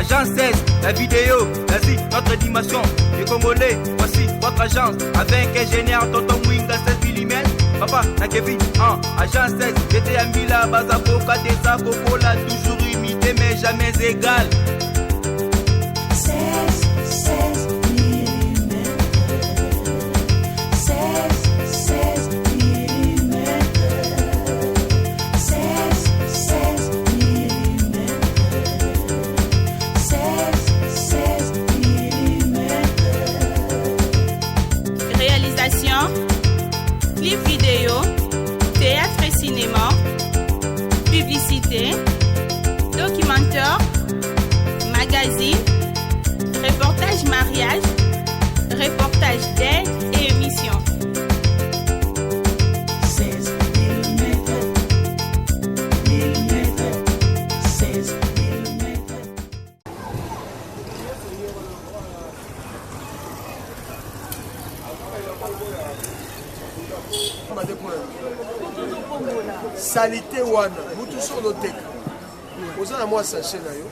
Agence 16, la vidéo, vas-y, notre animation. Les Congolais, voici votre agence. Avec ingénieur Tonton Mwinga 16 mm. Papa, na Kevin, Agence 16, j'étais à Mila, Bazakoka, Desa, Kokola, toujours imité mais jamais égal. 16 mm. 16 mm. 16 mm. 16 mm. Réalisation, clip vidéo, théâtre et cinéma, publicité, documentaire, magazine, reportage mariage, reportage d'aide et émission. 16 mm. 16 mm. Salité wana mutu sur l'oteka oza na mwa sachet na yo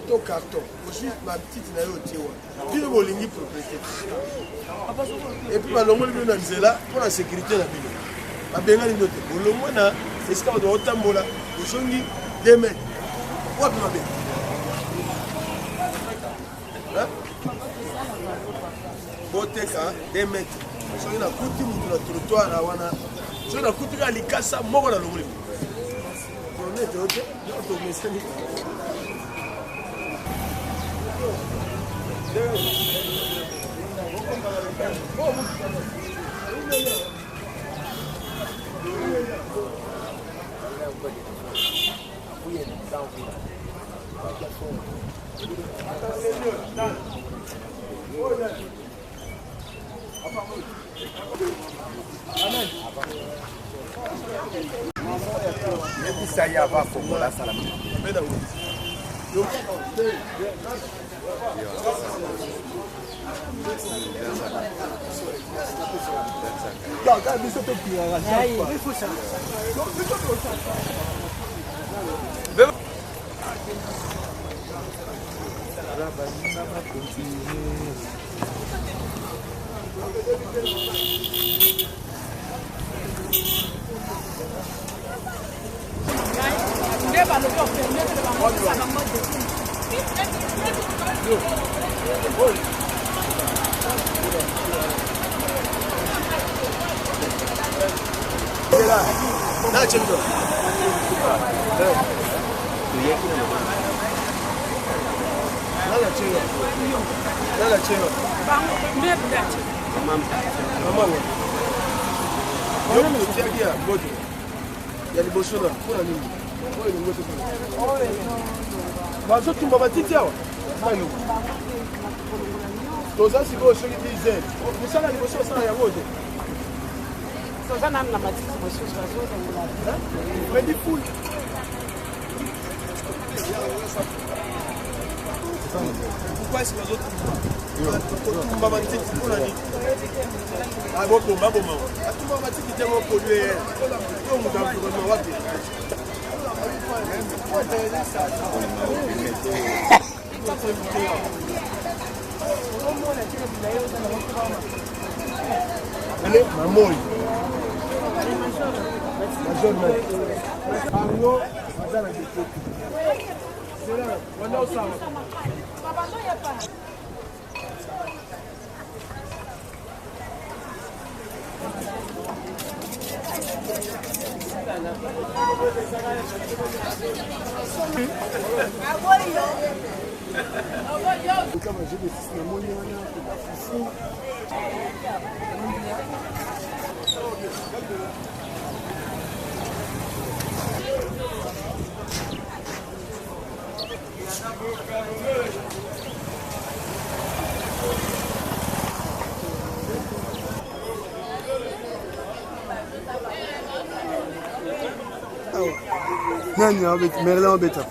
to carton ozwi matiti na yo otie wana bino bolingi propriété et puis balongoli bino na nzela mpo na sécurité na bino babengani bino te bolongwa na esika bato otambola ozongi 2 mètres wapi mabe boteka 2 mètres soki nakuti mutu na trottoir wana soki nakuti ka likasa moko na longoli honnête, ok? Non, mais c'est Amen. Ça y a pas pour la salle. bazotumba matiti awa toza sikoyo soki dizaine mosala liboso osala yango te toza nanu na matiti mosusu medi ful pourquoi est-ce que bazotumba matiti mpona nini aboboma boma atumba matiti te mopolue ye to moto environnement wapi allez mamoi ango aza na depot wana osala kama jibu sisi na moni wana kufufu nani avec Merlin Obeta.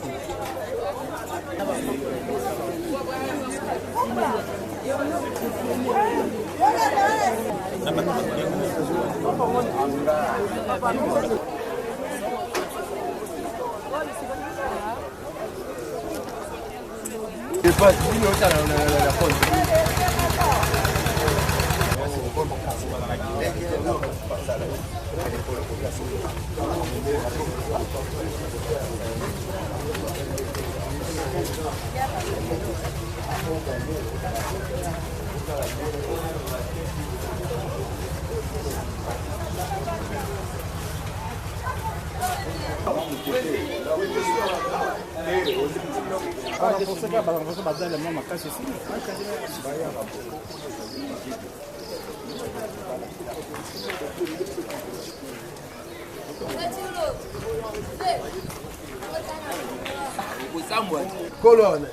Colonne.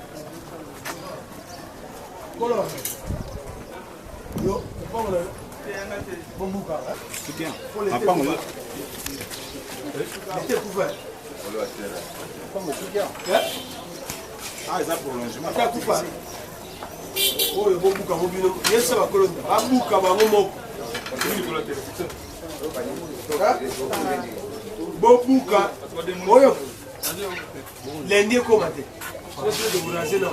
Colonne. Yo, Bombuka. C'est bien. Ah, ils ont prolongement. Oh, Bombuka, Mobino. Yes, la colonne. Abuka, Mamomo. Bombuka. Oyo. Lundi comment t'es? Je vais vous lancer non.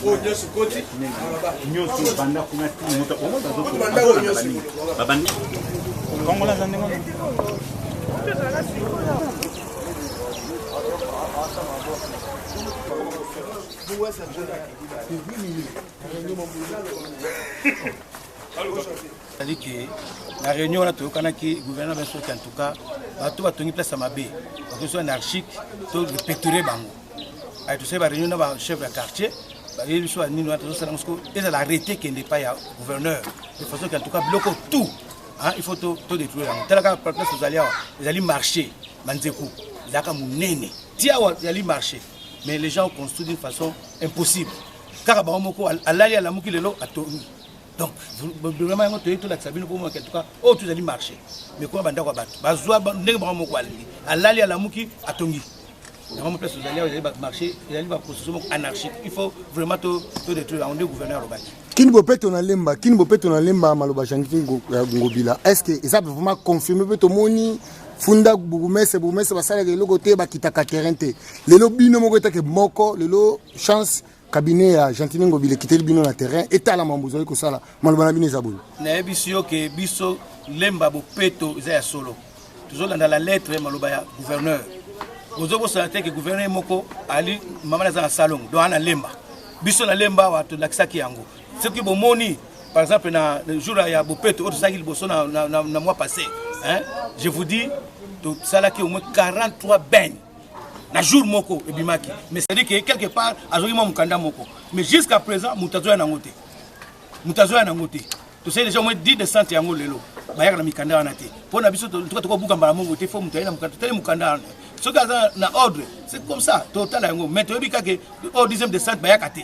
Oh, Dieu se côté. C'est-à-dire que la réunion, on a tout le gouvernement en tout cas, tout va tenir place à ma baie. Parce que c'est anarchique, tout le pétré bango. Et tout ça, la réunion, on a un chef de quartier, il soit ni nous, et ça l'arrêté qu'il n'est pas gouverneur. De façon qu'en tout cas, bloque tout. Il faut tout détruire. Tel que la place ils allaient marcher, Manzekou, ils allaient ils allaient marcher. Mais les gens ont construit d'une façon impossible. Car à la mouki lelo a tourné. Donc, vraiment, on a tout la sabine pour moi, en tout cas, oh, tout allait marcher. Mais quoi, banda quoi battre? Bazoua, n'est pas mon quoi. À la mouki a tourné. Dans mon place, ils allaient marcher, ils allaient processus anarchique. Il faut vraiment tout détruire. On est gouverneur au Baki. Qui ne peut pas ton lemba, qui ne peut pas ton lemba, Maloba Jankin Ngobila. Est-ce que ça peut vraiment confirmer que ton moni Funda Boumesse basala le côté bakitaka terrain te. Lelo bino moko etake moko, lelo chance cabinet à Gentini Ngobile quitter le bino na terrain et tala mambuzo ko sala. Malobana bino zabulu. Na ebisio ke biso lemba bo peto za solo. Toujours dans la lettre maloba ya gouverneur. Bozo bo santé que gouverneur moko ali mama na salon do ana lemba. Biso na lemba wa to lakisaki yango. Ce qui bo moni par exemple na le jour ya bo peto autre ça qu'il bosso na mois passé. Hein? Je vous dis, tout ça là qui au moins 43 bains. Na jour moko et bimaki. Mais c'est-à-dire que quelque part, azorima mukanda moko. Mais jusqu'à présent, mutazoya na ngote. Mutazoya na ngote. Tout ça déjà au moins 10 descentes yango lelo. Bayaka na mikanda wana te. Pour na biso tout ko buka mbala mongo te, faut mutaye na mukanda, tele mukanda. Ce gars na ordre, c'est comme ça, total yango. Mais tu bika que au 10e descente bayaka te.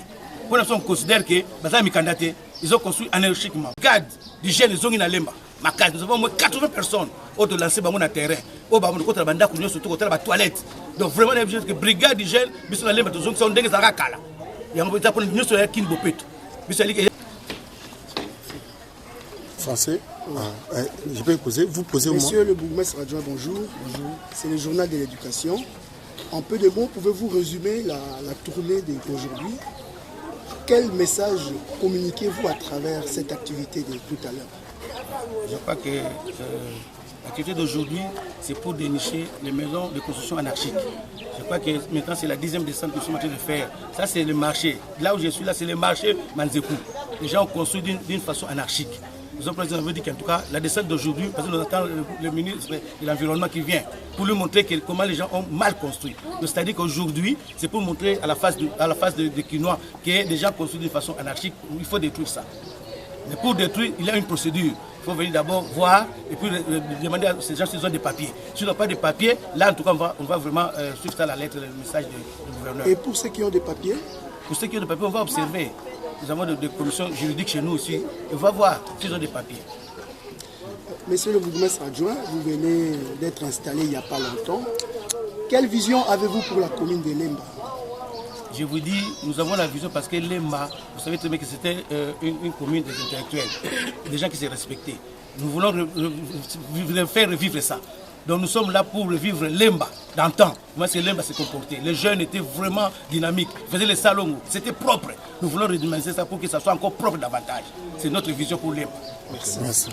Pour na on considère que baza mikanda te, ils ont construit anarchiquement. Garde du gène zongi na lemba. Nous avons au moins 80 personnes au de lancer dans le terrain. Au bas de côté banda qu'on surtout côté la toilette. Donc vraiment les gens que brigade du gel, biso na lemba tozongi sont dengue zarakala. Ya ngo ta pour nous sur kin bopeto. Biso ali français. Je peux poser, vous posez au moins. Monsieur le bourgmestre adjoint, bonjour. Bonjour. C'est le journal de l'éducation. En peu de mots, pouvez-vous résumer la tournée d'aujourd'hui? Quel message communiquez-vous à travers cette activité de tout à l'heure? Je crois que l'activité d'aujourd'hui, c'est pour dénicher les maisons de construction anarchique. Je crois que maintenant, c'est la 10e descente que nous sommes en train de faire. Ça, c'est le marché. Là où je suis, là, c'est le marché Manzekou. Les gens ont construit d'une façon anarchique. Nous avons dit qu'en tout cas, la descente d'aujourd'hui, parce que nous attendons le ministre de l'Environnement qui vient, pour lui montrer comment les gens ont mal construit. C'est-à-dire qu'aujourd'hui, c'est pour montrer à la face de Quinois qu'il y a des gens construits d'une façon anarchique, il faut détruire ça. Mais pour détruire, il y a une procédure. Il faut venir d'abord voir et puis demander à ces gens s'ils ont des papiers. S'ils n'ont pas de papiers, là en tout cas on va vraiment suivre ça la lettre, le message du gouverneur. Et pour ceux qui ont des papiers? Pour ceux qui ont des papiers, on va observer. Nous avons des commissions juridiques chez nous aussi. On va voir s'ils ont des papiers. Monsieur le bourgmestre adjoint, vous venez d'être installé il n'y a pas longtemps. Quelle vision avez-vous pour la commune de Lemba? Je vous dis, nous avons la vision parce que Lemba, vous savez très bien que c'était une commune des intellectuels, des gens qui se respectaient. Nous voulons faire revivre ça. Donc nous sommes là pour revivre Lemba d'antan. Comment est-ce que Lemba s'est comporté? Les jeunes étaient vraiment dynamiques, ils faisaient les salons, c'était propre. Nous voulons redynamiser ça pour que ça soit encore propre davantage. C'est notre vision pour Lemba. Merci. Merci.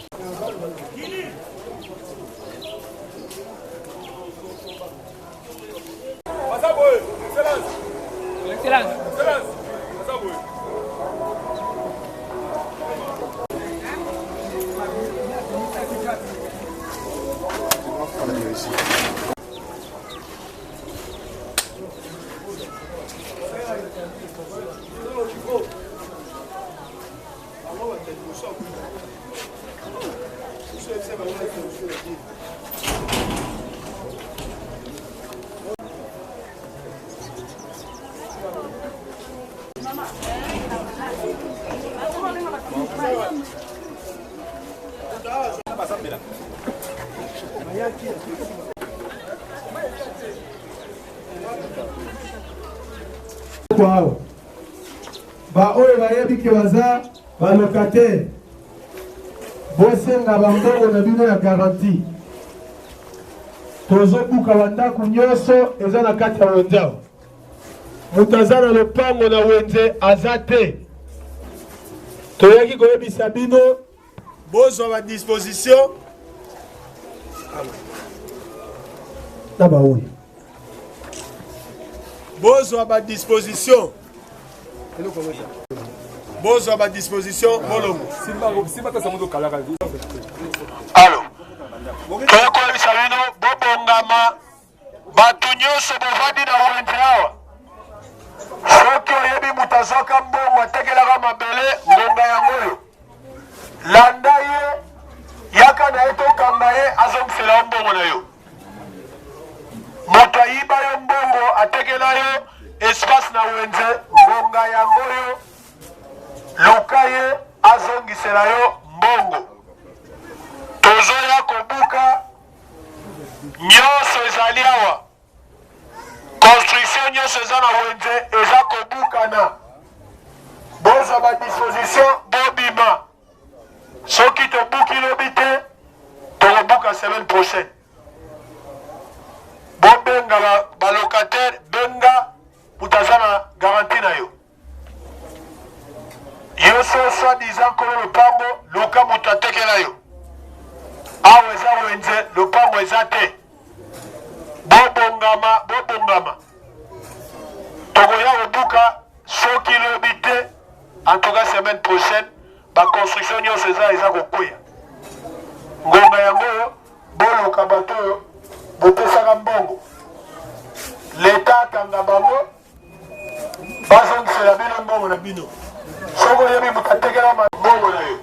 Oyo bayebi ke baza balocataire bosenga bambongo na bino ya garantie tozobuka bandako nyonso eza na kati ya wenze awa moto aza na lopango na wenze aza te toyaki koyebisa bino bozwa badisposition na baoyo bozwa badisposition bozwa badisposition molongo alo tokoyebisa bino bobongama bato nyonso bovandi na wenze awa soki oyebi moto azwaka mbongo atekelaka mabele ngonga yangoyo landa ye yaka na ye tokanga ye azongisela yo mbongo na yo moto ayiba yo mbongo atekela yo espace na wenze ngonga yangoyo luka ye azongisela yo mbongo tozoya kobuka nyonso ezali awa construction nyonso eza na wenze eza kobukana bozwa badisposition bobima soki tobuki lobi te tokobuka semaine prochaine bobenga balocataire benga moto aza na garantie na yo yo so soi-disant kolo lopango luka moto atekela yo awa eza wenze lopango eza te bobongama tokoya kobuka soki lobi te en tout cas semaine prochaine baconstruction nyonso eza kokwea ngonga yango boluka bato oyo bopesaka mbongo leta akanga bango bazongisela bino mbongo na bino soko oyebi moto atekela mbongo na yo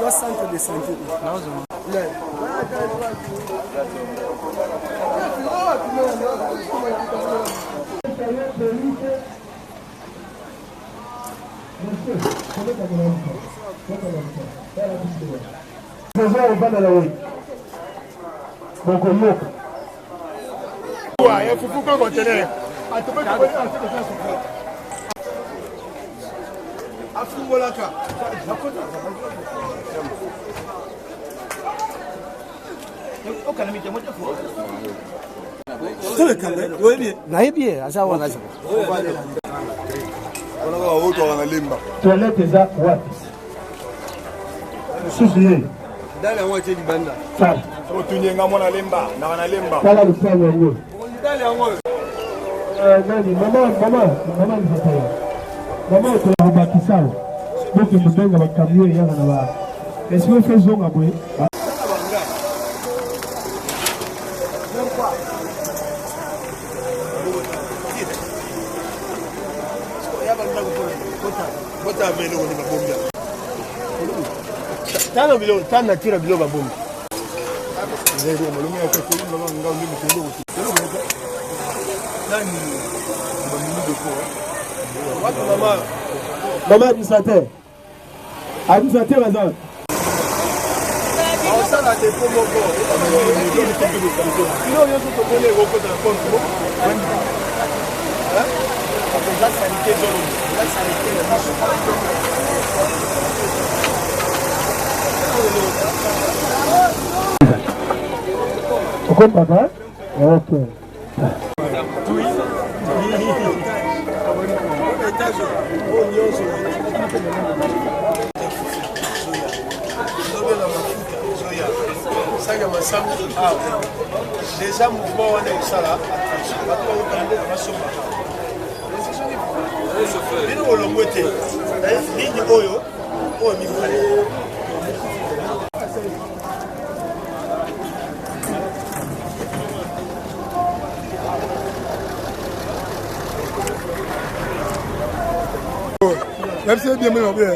Centre de santé. Toilette eza wapi? Susu ye. Dale wote libanda. Sala. Otunyenga mwana lemba, na wana lemba. Sala lupango yango. Dale yango. Nani mama nzapaya. Mama to bakisao. Boke mubenga bakamiyo yanga na ba. Est-ce que fait zonga boye? bota velo ni mabomba tana bilo tana tira bilo mabomba ndio malume yako kwa nini ngao ngao ndio mtendo nani bamini deko watu mama administrateur bazan ça là des promos non yo to connais au côté de la compte la sanité la sanité Pourquoi papa? Ok. Déjà mouvement on est ça là. Bino olongwete. Ligne oyo. Oyo mibale. Même si c'est bien meilleur bien.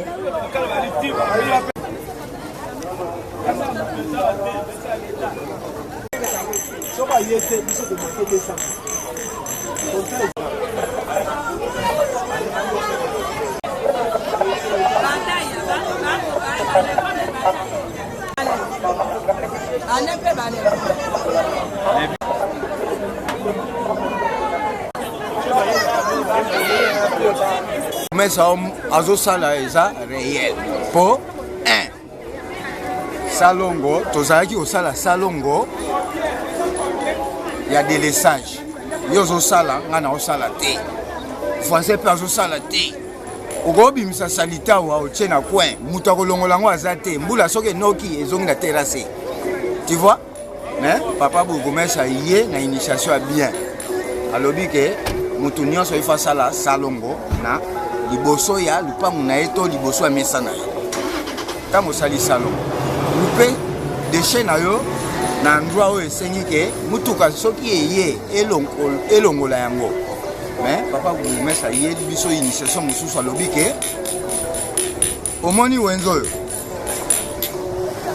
So ba yete biso de manquer de ça. Mais ça a ça réel. Pour un salongo, tozalaki au sala salongo. Il y a des laissages. Yozo sala, ngana au sala te. Français pe au sala te. Ogobi misa salita wa ochena coin, mutako longolango azate, mbula soke noki ezongi na terrasse. Tu vois? Hein? Papa bourgmestre yé na initiation bien. Alobi ke mutu nyonso ifa sala salongo na liboso ya lupangu na eto liboso ya mesa na yo. Tango sali salongo. Lupe déchet na yo na ndwa oyo esengi ke mutuka soki eye elongola yango. Mais papa bourgmestre yé biso initiation mosusu alobi ke omoni wenzo yo.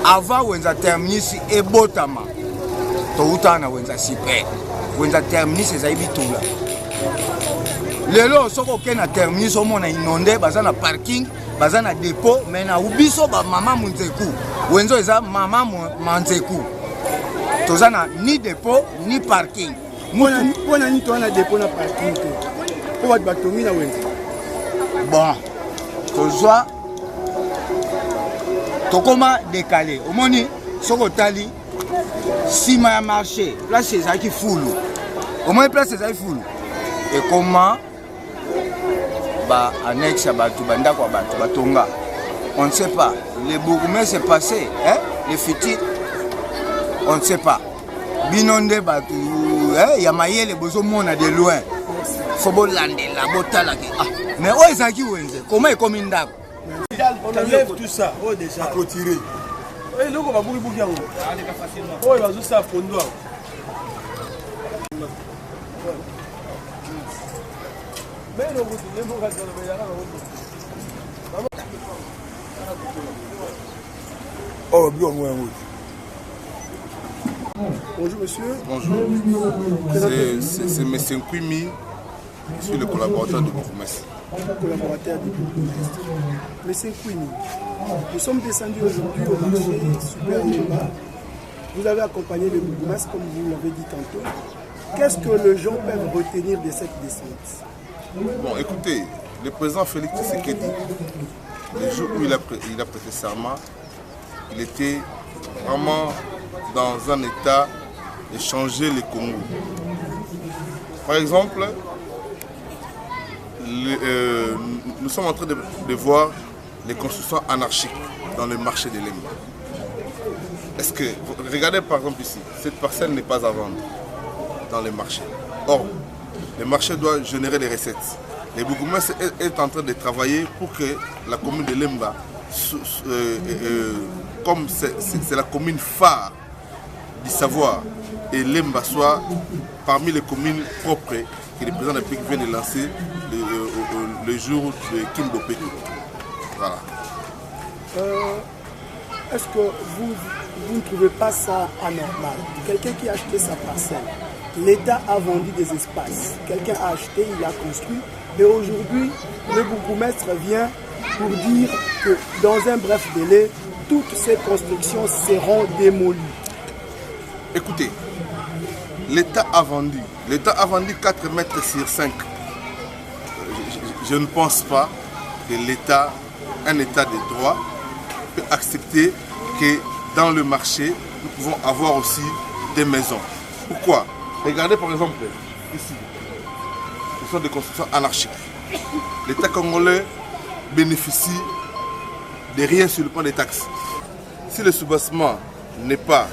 Ava wenza terminisi ebotama. Toutana wenza sipe. Wenza terminisi ezaibi tula. Lelo soko kena terminus omona inondé bazana parking bazana dépôt mais na ubiso ba mama munzeku wenzo eza mama manzeku tozana ni dépôt ni parking mona ni toana dépôt na parking ko ba batomi na wenzo bon tozwa tokoma décalé omoni soko tali sima ya marché place ezaki fulu omoni place ezaki fulu et comment ba annexe batu banda kwa batu batonga on ne sait pas le bourgmestre s'est passé hein le futur on ne sait pas binonde batu hein ya mayele bozo mona de loin faut bolandela botala ke ah mais o ezaki wenze comment est comme ndako on enlève tout ça oh déjà à clôturer et loko ba buki buki yango oh bazo sa fondo Oh, bien, ouais, oui. Bonjour monsieur. Bonjour. C'est M. Nkwimi. Je suis le collaborateur du bourgmestre. Collaborateur du bourgmestre. M. Nkwimi, nous sommes descendus aujourd'hui au marché Super Lemba. Vous avez accompagné le bourgmestre comme vous l'avez dit tantôt. Qu'est-ce que les gens peuvent retenir de cette descente? Bon, écoutez, le président Félix Tshisekedi, le jour où il a prêté serment, il était vraiment dans un état de changer le Congo. Par exemple, nous sommes en train de voir les constructions anarchiques dans le marché de Lemba. Est-ce que, regardez par exemple ici, cette parcelle n'est pas à vendre dans les marchés. Or, le marché doit générer les recettes. Le bourgmestre est en train de travailler pour que la commune de Lemba, comme c'est la commune phare du savoir, et Lemba soit parmi les communes propres que le président de la République vient de lancer le jour de Kimbo Peto. Voilà. Est-ce que vous ne trouvez pas ça anormal? Quelqu'un qui a acheté sa parcelle, l'État a vendu des espaces, quelqu'un a acheté, il a construit, et aujourd'hui, le bourgmestre vient pour dire que dans un bref délai, toutes ces constructions seront démolies. Écoutez, l'État a vendu 4 mètres sur 5. Je ne pense pas que l'État, un État de droit, peut accepter que dans le marché, nous pouvons avoir aussi des maisons. Pourquoi? Regardez par exemple ici, ce sont des constructions anarchiques. L'État congolais bénéficie de rien sur le plan des taxes. Si le soubassement n'est pas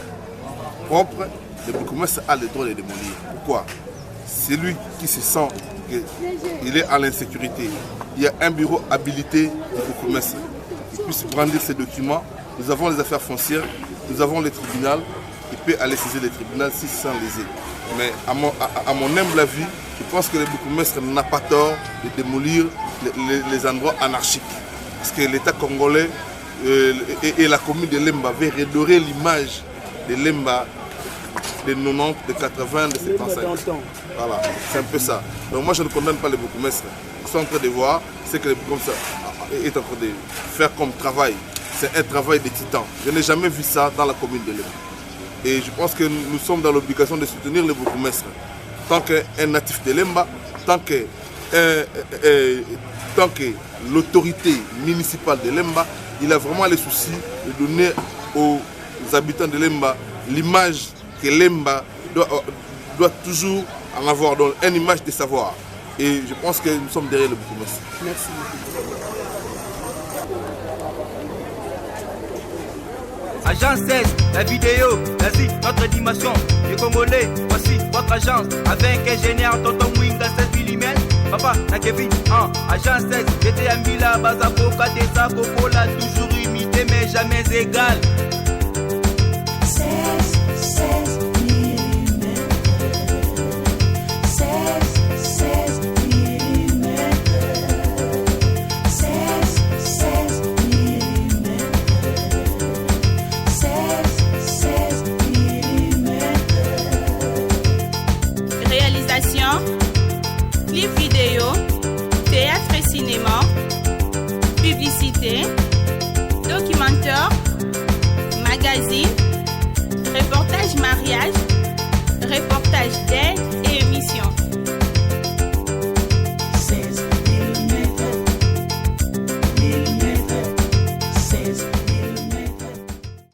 propre, le bourgmestre a le droit de démolir. Pourquoi? C'est lui qui se sent qu'il est à l'insécurité. Il y a un bureau habilité du bourgmestre. Il puisse brandir ses documents. Nous avons les affaires foncières, nous avons le tribunal. Il peut aller saisir le tribunal s'il se sent lésé. Mais à mon humble avis, je pense que le bourgmestre n'a pas tort de démolir les endroits anarchiques. Parce que l'État congolais et la commune de Lemba veulent redorer l'image de Lemba des 90, des 80, des 75. Voilà, c'est un peu ça. Donc moi je ne condamne pas les bourgmestres. Ils sont en train de voir ce que le bourgmestre est en train de faire comme travail. C'est un travail de titan. Je n'ai jamais vu ça dans la commune de Lemba. Et je pense que nous sommes dans l'obligation de soutenir le bourgmestre. Tant qu'un natif de Lemba, tant que l'autorité municipale de Lemba, il a vraiment le souci de donner aux habitants de Lemba l'image que Lemba doit toujours en avoir, donc une image de savoir. Et je pense que nous sommes derrière le bourgmestre. Merci beaucoup. Agence 16, la vidéo, vas-y, notre dimension. Les Congolais, voici votre agence. Avec ingénieur Tonton Mwinga 16 mm. Papa, na Kevin, agence 16. J'étais à Mila, Bazako, Kadesa, Kokola, toujours imité mais jamais égal. 16 mm. 16 mm. 16 mm. 16 mm. Réalisation, clip vidéo, théâtre et cinéma, publicité, documentaire, magazine, reportage mariage, reportage d'aide et émission.